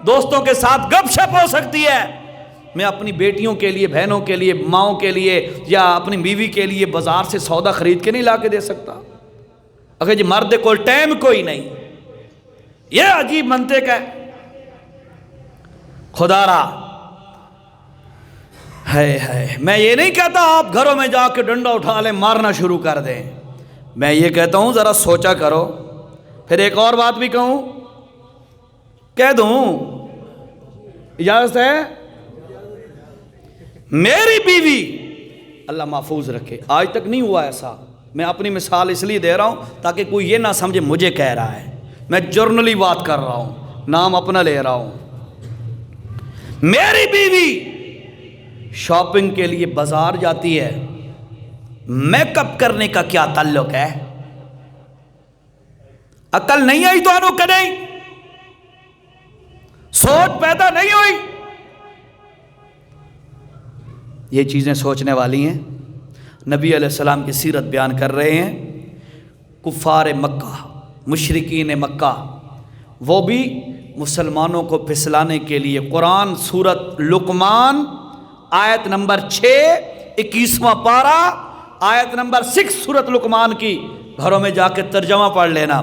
دوستوں کے ساتھ گپ شپ ہو سکتی ہے. میں اپنی بیٹیوں کے لیے, بہنوں کے لیے, ماؤں کے لیے یا اپنی بیوی کے لیے بازار سے سودا خرید کے نہیں لا کے دے سکتا. اگر جی مرد کو ٹائم کوئی نہیں, یہ عجیب منطق ہے. خدا را ہے میں یہ نہیں کہتا آپ گھروں میں جا کے ڈنڈا اٹھا لیں, مارنا شروع کر دیں. میں یہ کہتا ہوں ذرا سوچا کرو. پھر ایک اور بات بھی کہوں, کہہ دوں, اجازت ہے؟ میری بیوی اللہ محفوظ رکھے, آج تک نہیں ہوا ایسا. میں اپنی مثال اس لیے دے رہا ہوں تاکہ کوئی یہ نہ سمجھے مجھے کہہ رہا ہے, میں جرنلی بات کر رہا ہوں, نام اپنا لے رہا ہوں. میری بیوی شاپنگ کے لیے بازار جاتی ہے, میک اپ کرنے کا کیا تعلق ہے؟ عقل نہیں آئی تو انو کدیں, سوچ پیدا نہیں ہوئی. یہ چیزیں سوچنے والی ہیں. نبی علیہ السلام کی سیرت بیان کر رہے ہیں. کفار مکہ, مشرکین مکہ, وہ بھی مسلمانوں کو پھسلانے کے لیے قرآن سورت لقمان آیت نمبر 6 21واں پارہ آیت نمبر 6 سورت لقمان کی گھروں میں جا کے ترجمہ پڑھ لینا,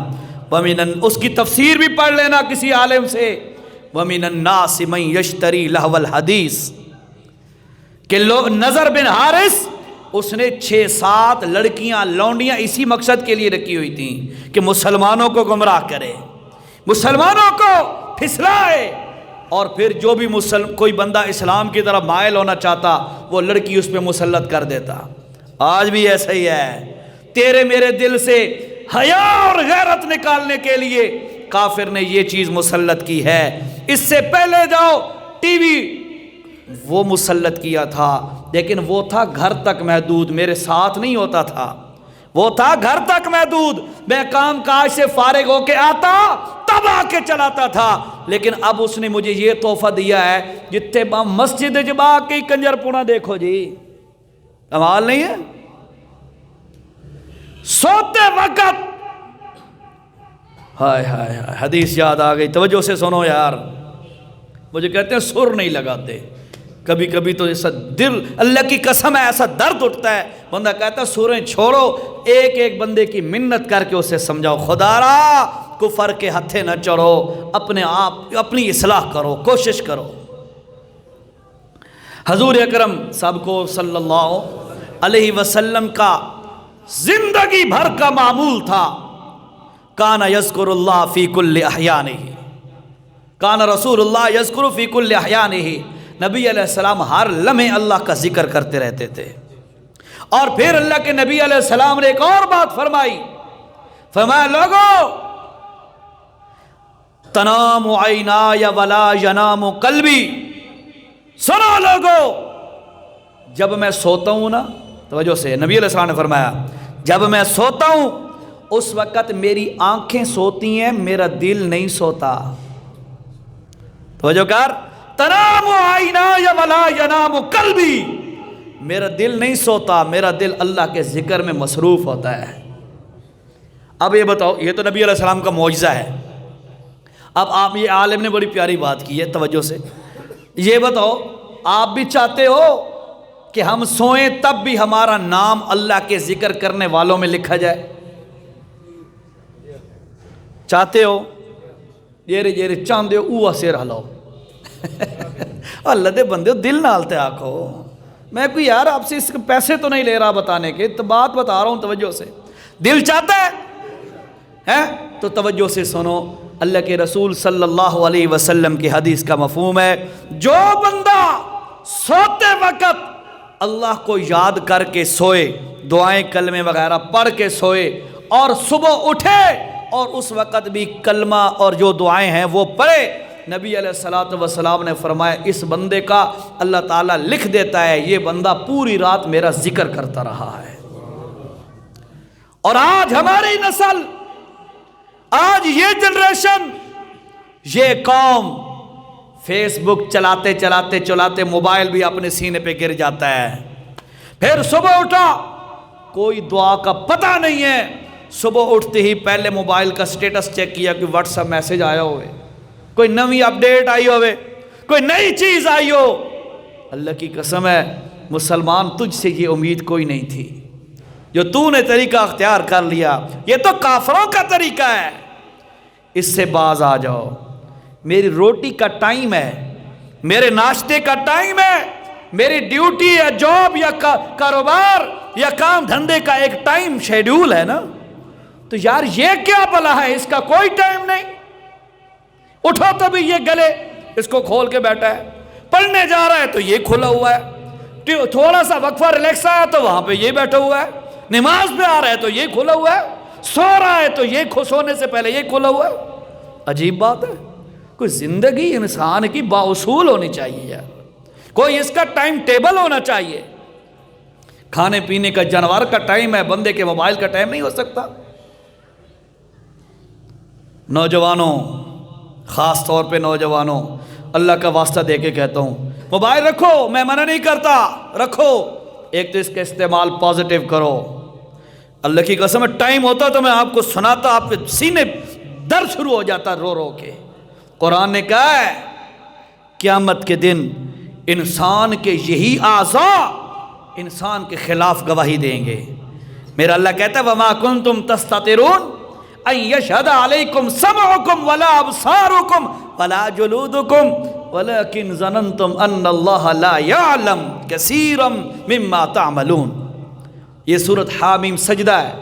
اس کی تفسیر بھی پڑھ لینا کسی عالم سے. وَمِنَ النَّاسِ مَن يَشْتَرِي لَهْوَ الْحَدِيثِ, کہ لوگ نظر بن حارث, اس نے 6-7 لڑکیاں لونڈیاں اسی مقصد کے لیے رکھی ہوئی تھیں کہ مسلمانوں کو گمراہ کرے, مسلمانوں کو پھسلائے, اور پھر جو بھی کوئی بندہ اسلام کی طرف مائل ہونا چاہتا وہ لڑکی اس پہ مسلط کر دیتا. آج بھی ایسا ہی ہے. تیرے میرے دل سے حیا اور غیرت نکالنے کے لیے کافر نے یہ چیز مسلط کی ہے. اس سے پہلے جاؤ ٹی وی, وہ مسلط کیا تھا لیکن وہ تھا گھر تک محدود, میرے ساتھ نہیں ہوتا تھا, وہ تھا گھر تک محدود. میں کام کاج سے فارغ ہو کے آتا تب آ کے چلاتا تھا. لیکن اب اس نے مجھے یہ تحفہ دیا ہے, جتنے مسجد جبا کے کنجر پونا دیکھو جی, کمال نہیں ہے. سوتے وقت ہائے ہائے ہائے حدیث یاد آ گئی, توجہ سے سنو یار. مجھے کہتے ہیں سر نہیں لگاتے, کبھی کبھی تو ایسا دل, اللہ کی قسم ہے, ایسا درد اٹھتا ہے, بندہ کہتا ہے سوریں چھوڑو, ایک ایک بندے کی منت کر کے اسے سمجھاؤ, خدا را کفر کے ہتھے نہ چڑھو, اپنے آپ اپنی اصلاح کرو, کوشش کرو. حضور اکرم سب کو صلی اللہ علیہ وسلم کا زندگی بھر کا معمول تھا, کان یذکر اللہ فی کل احیانہ, کان رسول اللہ یذکر فی کل احیانہ, نبی علیہ السلام ہر لمحے اللہ کا ذکر کرتے رہتے تھے. اور پھر اللہ کے نبی علیہ السلام نے ایک اور بات فرمائی, فرمایا لوگو تنام عینای ولا ینام قلبی, سنو لوگو جب میں سوتا ہوں نا, توجہ سے, نبی علیہ السلام نے فرمایا جب میں سوتا ہوں اس وقت میری آنکھیں سوتی ہیں, میرا دل نہیں سوتا. توجہ کر, تنام عینای ولا ینام قلبی, میرا دل نہیں سوتا, میرا دل اللہ کے ذکر میں مصروف ہوتا ہے. اب یہ بتاؤ, یہ تو نبی علیہ السلام کا معجزہ ہے. اب آپ, یہ عالم نے بڑی پیاری بات کی ہے, توجہ سے, یہ بتاؤ آپ بھی چاہتے ہو کہ ہم سوئیں تب بھی ہمارا نام اللہ کے ذکر کرنے والوں میں لکھا جائے؟ چاہتے ہو؟ یہ چاندے ہو اوہ سیر ہلاؤ. اللہ دے بندے دل نالتے آکھو, میں کوئی یار آپ سے اس پیسے تو نہیں لے رہا بتانے کے, تو بات بتا رہا ہوں توجہ سے. دل چاہتا ہے تو توجہ سے سنو. اللہ کے رسول صلی اللہ علیہ وسلم کی حدیث کا مفہوم ہے, جو بندہ سوتے وقت اللہ کو یاد کر کے سوئے, دعائیں کلمے وغیرہ پڑھ کے سوئے, اور صبح اٹھے اور اس وقت بھی کلمہ اور جو دعائیں ہیں وہ پڑھے, نبی علیہ الصلوۃ والسلام نے فرمایا اس بندے کا اللہ تعالیٰ لکھ دیتا ہے یہ بندہ پوری رات میرا ذکر کرتا رہا ہے. اور آج ہماری نسل, آج یہ جنریشن, یہ قوم فیس بک چلاتے چلاتے موبائل بھی اپنے سینے پہ گر جاتا ہے, پھر صبح اٹھا کوئی دعا کا پتہ نہیں ہے، صبح اٹھتے ہی پہلے موبائل کا سٹیٹس چیک کیا کہ واٹس ایپ میسج آیا ہوئے، کوئی نئی اپڈیٹ آئی ہوئے، کوئی نئی چیز آئی ہو۔ اللہ کی قسم ہے مسلمان تجھ سے یہ امید کوئی نہیں تھی، جو تو نے طریقہ اختیار کر لیا یہ تو کافروں کا طریقہ ہے، اس سے باز آ جاؤ۔ میری روٹی کا ٹائم ہے، میرے ناشتے کا ٹائم ہے، میری ڈیوٹی یا جاب یا کاروبار یا کام دھندے کا ایک ٹائم شیڈیول ہے نا، تو یار یہ کیا بلا ہے، اس کا کوئی ٹائم نہیں۔ اٹھو تو بھی یہ گلے اس کو کھول کے بیٹھا ہے، پڑھنے جا رہا ہے تو یہ کھلا ہوا ہے، تھوڑا سا وقفہ ریلیکس آیا تو وہاں پہ یہ بیٹھا ہوا ہے، نماز پہ آ رہا ہے تو یہ کھلا ہوا ہے، سو رہا ہے تو یہ سونے سے پہلے یہ کھلا ہوا ہے۔ عجیب بات ہے، کوئی زندگی انسان کی بااصول ہونی چاہیے یار، کوئی اس کا ٹائم ٹیبل ہونا چاہیے۔ کھانے پینے کا جانور کا ٹائم ہے، بندے کے موبائل کا ٹائم نہیں ہو سکتا۔ نوجوانوں، خاص طور پہ نوجوانوں، اللہ کا واسطہ دے کے کہتا ہوں موبائل رکھو، میں منع نہیں کرتا، رکھو، ایک تو اس کا استعمال پازیٹیو کرو۔ اللہ کی قسم ٹائم ہوتا تو میں آپ کو سناتا، آپ کے سینے درد شروع ہو جاتا رو رو کے۔ قرآن نے کہا ہے قیامت کے دن انسان کے یہی اعضاء انسان کے خلاف گواہی دیں گے۔ میرا اللہ کہتا ہے وَمَا كُنْتُمْ تَسْتَطِرُونَ أَن يَشْهَدَ عَلَيْكُمْ سَمْعُكُمْ وَلَا أَبْصَارُكُمْ وَلَا جُلُودُكُمْ وَلَكِنْ ظَنَنْتُمْ أَنَّ اللَّهَ لَا يَعْلَمُ كَثِيرًا مِمَّا تَعْمَلُونَ۔ یہ سورۃ حامیم سجدہ ہے،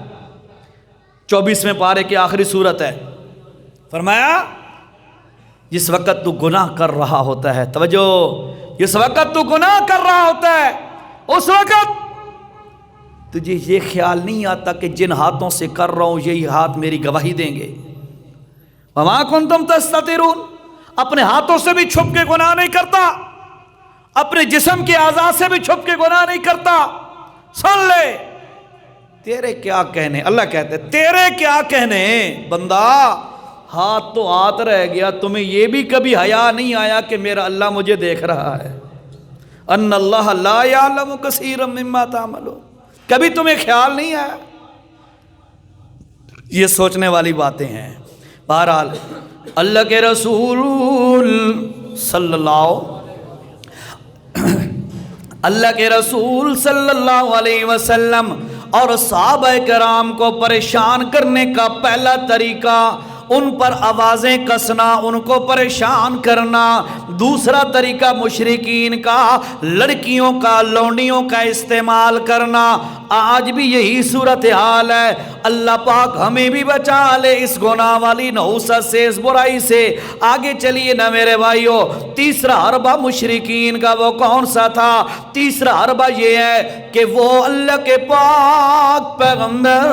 24ویں پارے کی آخری سورت ہے۔ فرمایا جس وقت تو گناہ کر رہا ہوتا ہے، توجہ، جس وقت تو گناہ کر رہا ہوتا ہے اس وقت تجھے یہ خیال نہیں آتا کہ جن ہاتھوں سے کر رہا ہوں یہی ہاتھ میری گواہی دیں گے۔ وَمَا كُنْتُمْ تَسْتَطِرُونَ، اپنے ہاتھوں سے بھی چھپ کے گناہ نہیں کرتا، اپنے جسم کے اعضاء سے بھی چھپ کے گناہ نہیں کرتا۔ سن لے تیرے کیا کہنے، اللہ کہتے ہیں تیرے کیا کہنے بندہ، ہاتھ تو ہاتھ رہ گیا، تمہیں یہ بھی کبھی حیا نہیں آیا کہ میرا اللہ مجھے دیکھ رہا ہے۔ ان اللہ لا یعلم کثیرا مما تعملون، کبھی تمہیں خیال نہیں آیا؟ یہ سوچنے والی باتیں ہیں۔ بہرحال اللہ کے رسول صلی اللہ علیہ وسلم اور صحابہ کرام کو پریشان کرنے کا پہلا طریقہ ان پر آوازیں کسنا، ان کو پریشان کرنا۔ دوسرا طریقہ مشرکین کا لڑکیوں کا، لونڈیوں کا استعمال کرنا۔ آج بھی یہی صورتحال ہے۔ اللہ پاک ہمیں بھی بچا لے اس گناہ والی نحوست سے، اس برائی سے۔ آگے چلیے نا میرے بھائیو، تیسرا حربہ مشرکین کا وہ کون سا تھا؟ تیسرا حربہ یہ ہے کہ وہ اللہ کے پاک پیغمبر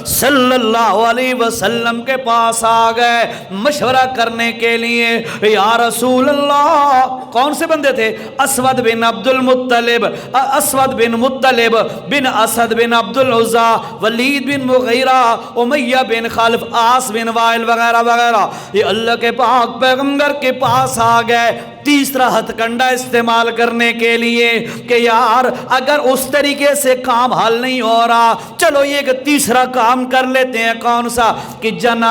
صلی اللہ علیہ وسلم کے پاس آ گئے مشورہ کرنے کے لیے۔ یا رسول اللہ، کون سے بندے تھے؟ اسود بن عبد المطلب، اسود بن مطلب بن اسد بن عبد العزا، ولید بن مغیرہ، امیہ بن خلف، عاص بن وائل وغیرہ وغیرہ، یہ اللہ کے پاک پیغمبر کے پاس آ گئے تیسرا ہتھ کنڈا استعمال کرنے کے لیے کہ یار اگر اس طریقے سے کام حل نہیں ہو رہا، چلو یہ ایک تیسرا کام کر لیتے ہیں۔ کون سا؟ کہ جناب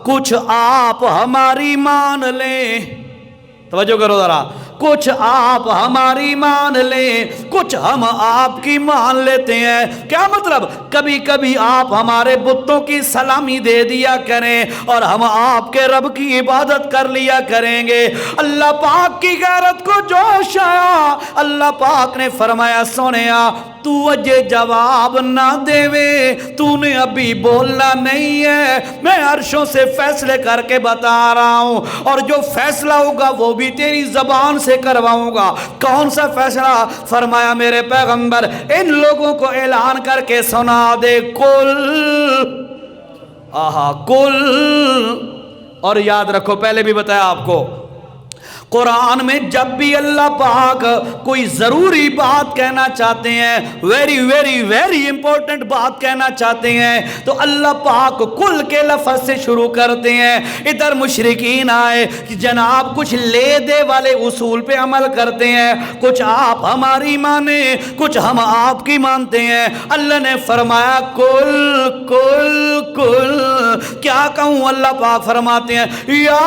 کچھ آپ ہماری مان لیں، توجہ کرو ذرا، کچھ آپ ہماری مان لیں، کچھ ہم آپ کی مان لیتے ہیں۔ کیا مطلب؟ کبھی کبھی آپ ہمارے بتوں کی سلامی دے دیا کریں اور ہم آپ کے رب کی عبادت کر لیا کریں گے۔ اللہ پاک کی غیرت کو جوش آیا، اللہ پاک نے فرمایا سونیا تو اجے جواب نہ دے وے، تو نے ابھی بولنا نہیں ہے، میں عرشوں سے فیصلے کر کے بتا رہا ہوں، اور جو فیصلہ ہوگا وہ بھی تیری زبان سے کرواؤں گا۔ کون سا فیصلہ؟ فرمایا میرے پیغمبر ان لوگوں کو اعلان کر کے سنا دے، کل کل، اور یاد رکھو پہلے بھی بتایا آپ کو، قرآن میں جب بھی اللہ پاک کوئی ضروری بات کہنا چاہتے ہیں، ویری ویری ویری امپورٹنٹ بات کہنا چاہتے ہیں، تو اللہ پاک کل کے لفظ سے شروع کرتے ہیں۔ ادھر مشرکین آئے کہ جناب کچھ لے دے والے اصول پہ عمل کرتے ہیں، کچھ آپ ہماری مانیں، کچھ ہم آپ کی مانتے ہیں۔ اللہ نے فرمایا کل کل کل، کیا کہوں؟ اللہ پاک فرماتے ہیں یا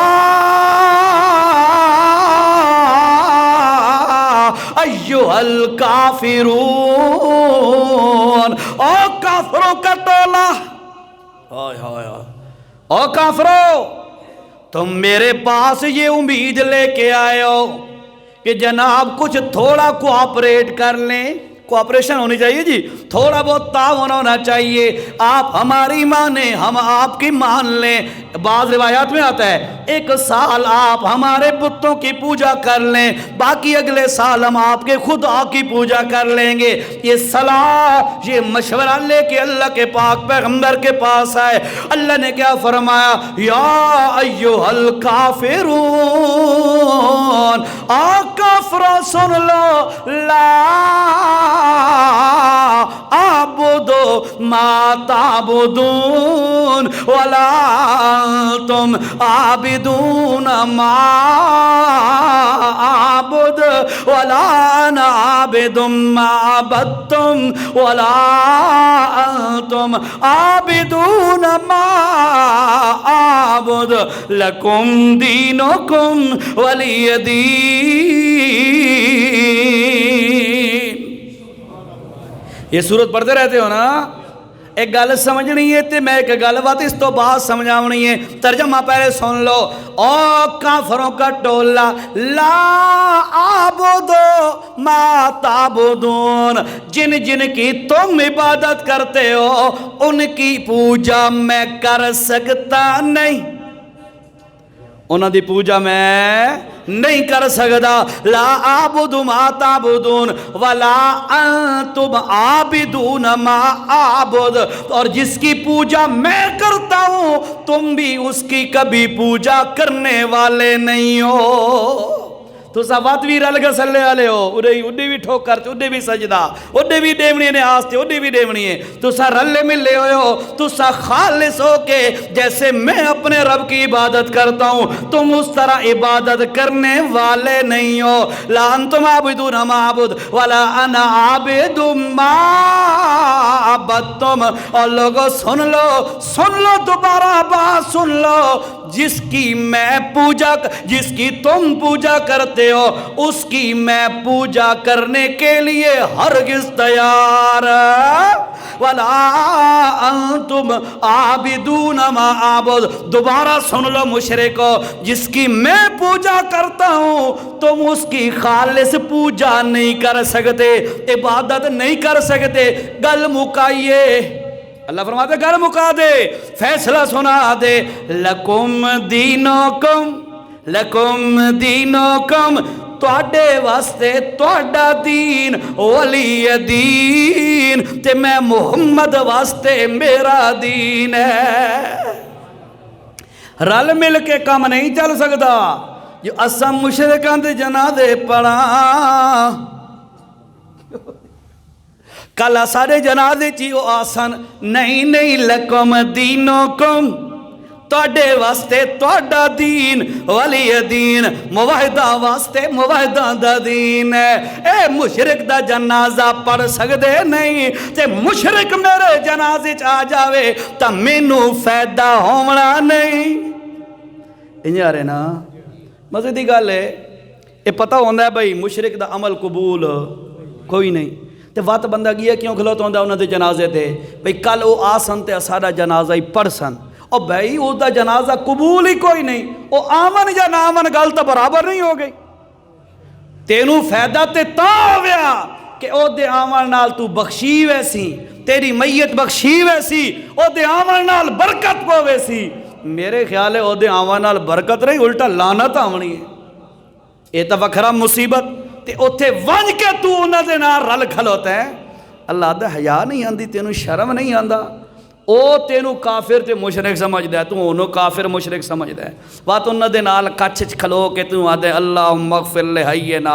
ایھا الکافرون، او کافروں کا ٹولہ، او کافروں، تم میرے پاس یہ امید لے کے آئے ہو کہ جناب کچھ تھوڑا کوآپریٹ کر لیں، کوآپریشن ہونی چاہیے جی، تھوڑا بہت تعاون ہونا چاہیے، آپ ہماری مانیں ہم آپ کی مان لیں۔ بعض روایات میں آتا ہے 1 سال آپ ہمارے بتوں کی پوجا کر لیں، باقی اگلے سال ہم آپ کے خدا کی پوجا کر لیں گے۔ یہ صلاح، یہ مشورہ لے کے اللہ کے پاک پیغمبر کے پاس آئے۔ اللہ نے کیا فرمایا؟ یا ایھا الکافرون، کافروں سن لو، لا اعبد ما تعبدون ولا انتم عابدون ما اعبد ولا انا عابد ما عبدتم ولا انتم عابدون ما اعبد لکم دینکم ولی دین۔ یہ سورت پڑھتے رہتے ہو نا، ایک گل سمجھنی ہے تے میں ایک گل بات اس تو بعد سمجھاونی ہے، ترجمہ پہلے سن لو۔ او کافروں کا ٹولہ، لا اعبد ما تعبدون، جن جن کی تم عبادت کرتے ہو ان کی پوجا میں کر سکتا نہیں، انہاں دی پوجا میں نہیں کر سکتا۔ لا اعبد ما تعبدون ولا انتم عابدون ما اعبد، اور جس کی پوجا میں کرتا ہوں تم بھی اس کی کبھی پوجا کرنے والے نہیں ہو۔ تو سوات بھی رل کے سلے والے ہو، اڈے بھی ٹھوک کرتے، اڈے بھی سجدہ، اڈے بھی دیونی نے آستے، اڈے بھی دیونی ہے۔ تو سا رلے ملے ہوئے ہو، تو سا خالص ہو کے جیسے میں اپنے رب کی عبادت کرتا ہوں تم اس طرح عبادت کرنے والے نہیں ہو۔ لا انتم عابدون ما اعبد ولا انا عابد ما عبدتم۔ اور لوگوں سن لو دوبارہ بات سن لو، جس کی میں پوجا، جس کی تم پوجا کرتے ہو اس کی میں پوجا کرنے کے لیے ہرگز تیار، ولا انتم عابدون ما اعبد۔ دوبارہ سن لو مشرکو، جس کی میں پوجا کرتا ہوں تم اس کی خالص پوجا نہیں کر سکتے، عبادت نہیں کر سکتے۔ گل مکائیے، اللہ فرماتے گھر مکا دے، فیصلہ سنا دے، لکم دینکم، لکم دینکم، تواڈے واسطے تواڈا دین، ولی دین، تے میں محمد واسطے میرا دین ہے۔ رل مل کے کام نہیں چل سکتا۔ جو اساں مشرکاں دے جنازے پڑھا، کل سارے جنازے چی وہ آسان نہیں، لکم دینکم، تواڈے واسطے تواڈا دین، ولی دین، موحدہ واسطے موحدہ دا دین ہے۔ اے مشرک دا جنازہ پڑھ سکدے نہیں، تے مشرک میرے جنازے چ آ جاوے تا مینوں فائدہ ہونا نہیں۔ انجھے آ رہے نا مزیدی گل ہے، یہ پتہ ہوندہ ہے بھائی مشرک دا عمل قبول کوئی نہیں، تے وقت بندہ گیا کیوں کھلوتا ہوندہ انہوں دے جنازے تے بھئی کل او آسن تے سارا جنازہ ہی پڑھ سن، اور بھائی او دا جنازہ قبول ہی کوئی نہیں، او آمن یا نہ آمن گل تو برابر نہیں ہو گئی۔ تینوں فائدہ تے تا ہویا کہ او دے آمن نال تو بخشی ویسی، تیری میت بخشی ویسی، او دے آمن نال برکت پو ویسی۔ میرے خیال ہے او دے آمن نال برکت نہیں، الٹا لعنت آونی ہے۔ اے تا وکھرا مصیبت تے اوتھے ونج کے تو انہاں دے نال رل کھلوتا ہے۔ اللہ دا حیا نہیں آندی، تینوں شرم نہیں آندا، ਉਹ ਤੈਨੂੰ ਕਾਫਿਰ ਤੇ ਮੁਸ਼ਰਿਕ ਸਮਝਦਾ, ਤੂੰ ਉਹਨੂੰ ਕਾਫਿਰ ਮੁਸ਼ਰਿਕ ਸਮਝਦਾ। ਬਾਤ ਉਹਨਾਂ ਦੇ ਨਾਲ ਕੱਛ 'ਚ ਖਲੋ ਕੇ ਤੂੰ ਆਖਦੇ ਅੱਲਾਹੁੰਮਾ ਅਗਫਿਰ ਲਿਹੱਯਿਨਾ,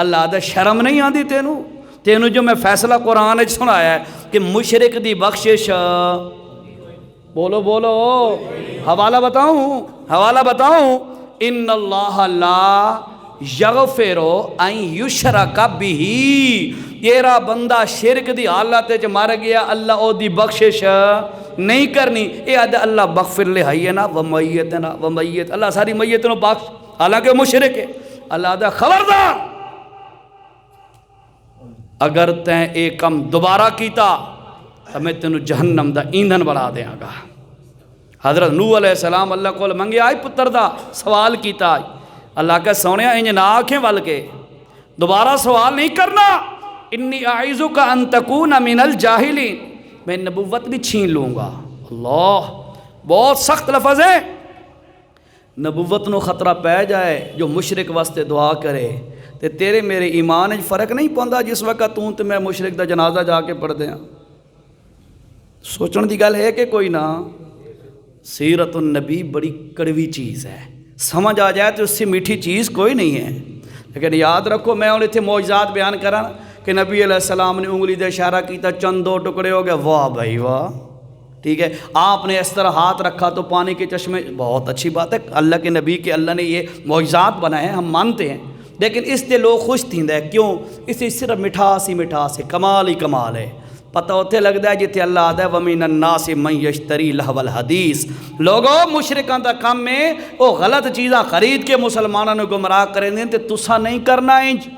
ਅੱਲਾ ਦਾ ਸ਼ਰਮ ਨਹੀਂ ਆਉਂਦੀ ਤੈਨੂੰ? ਤੈਨੂੰ ਜੋ ਮੈਂ ਫੈਸਲਾ ਕੁਰਾਨ 'ਚ ਸੁਣਾਇਆ ਹੈ کہ مشرک دی بخشش، بولو بولو، حوالہ بتاؤں، ان اللہ لا یغفر ان یشرک بہ، تیرا بندہ شرک دی حالت وچ مر گیا اللہ او دی بخشش نہیں کرنی۔ اے آدھا اللہ بغفر لحینا ومیتنا ومیت، اللہ ساری میت نو بخش، حالانکہ مشرک ہے۔ اللہ آدھا خبردار، اگر تیں ایک کم دوبارہ کیتا تو میں تینوں جہنم دا ایندھن بنا دیاں گا۔ حضرت نوح علیہ السلام اللہ کو منگے آئی پتر دا سوال کیتا آئی، اللہ کا سونے انج نہ آنکھیں ول کے دوبارہ سوال نہیں کرنا، انی اعیذک ان تکون من الجاہلین، میں نبوت بھی چھین لوں گا۔ اللہ بہت سخت لفظ ہے، نبوت نو خطرہ پہ جائے جو مشرک واسطے دعا کرے تے تیرے میرے ایمان وچ فرق نہیں پوندا جس وقت توں تے میں مشرک دا جنازہ جا کے پڑھ دیاں۔ سوچن دی گل ہے کہ کوئی نہ، سیرت النبی بڑی کڑوی چیز ہے، سمجھ آ جائے تو اس سے میٹھی چیز کوئی نہیں ہے۔ لیکن یاد رکھو میں انہیں تھے معجزات بیان کرا کہ نبی علیہ السلام نے انگلی دے اشارہ کیتا، چند دو ٹکڑے ہو گئے، واہ بھائی واہ، ٹھیک ہے۔ آپ نے اس طرح ہاتھ رکھا تو پانی کے چشمے، بہت اچھی بات ہے، اللہ کے نبی کے اللہ نے یہ معجزات بنائے ہیں، ہم مانتے ہیں، لیکن اس سے لوگ خوش تھیندے ہیں، کیوں؟ اس سے صرف مٹھاس ہی مٹھاس ہے، کمال ہی کمال ہے۔ پتہ ہوتے لگتا ہے جتے اللہ آدھا ہے وَمِنَ النَّاسِ مَنْ يَشْتَرِي لَهْوَ الْحَدِيثِ، لوگوں مشرکان دا کام میں وہ غلط چیزاں خرید کے مسلمانوں نے گمراہ کریں دیں تے تسا نہیں کرنا انج،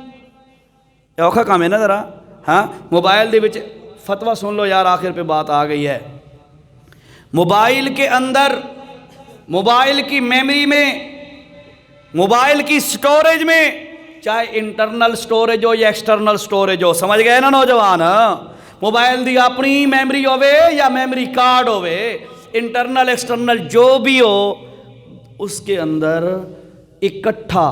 یہ اوکھا کام ہے نا ذرا۔ ہاں موبائل دے وچ فتویٰ سن لو یار، آخر پہ بات آ گئی ہے۔ موبائل کے اندر، موبائل کی میموری میں، موبائل کی سٹوریج میں، چاہے انٹرنل سٹوریج ہو یا ایکسٹرنل سٹوریج ہو، سمجھ گئے نا نوجوان؟ موبائل دی اپنی میموری ہوئے یا میموری کارڈ ہوئے، انٹرنل ایکسٹرنل جو بھی ہو، اس کے اندر اکٹھا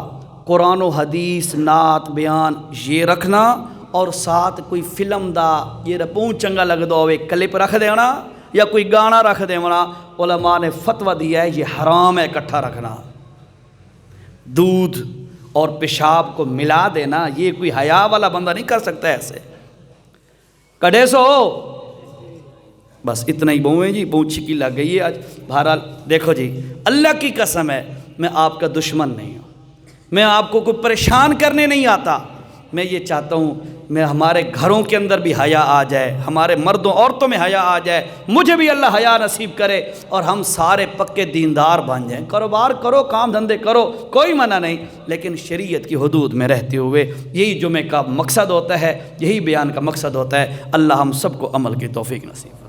قرآن و حدیث، نعت، بیان یہ رکھنا، اور ساتھ کوئی فلم دا یہ رپون چنگا لگ دو ہوئے کلپ رکھ دینا یا کوئی گانا رکھ دینا، علماء نے فتویٰ دیا ہے یہ حرام ہے اکٹھا رکھنا۔ دودھ اور پیشاب کو ملا دینا، یہ کوئی حیا والا بندہ نہیں کر سکتا ایسے، کڑے سو بس اتنا ہی بہویں جی، بہت چھکی لگ گئی ہے آج۔ بہرحال دیکھو جی، اللہ کی قسم ہے میں آپ کا دشمن نہیں ہوں، میں آپ کو کوئی پریشان کرنے نہیں آتا، میں یہ چاہتا ہوں میں ہمارے گھروں کے اندر بھی حیا آ جائے، ہمارے مردوں عورتوں میں حیا آ جائے، مجھے بھی اللہ حیا نصیب کرے، اور ہم سارے پکے دیندار بن جائیں، کاروبار کرو، کام دھندے کرو، کوئی منع نہیں، لیکن شریعت کی حدود میں رہتے ہوئے۔ یہی جمعے کا مقصد ہوتا ہے، یہی بیان کا مقصد ہوتا ہے۔ اللہ ہم سب کو عمل کی توفیق نصیب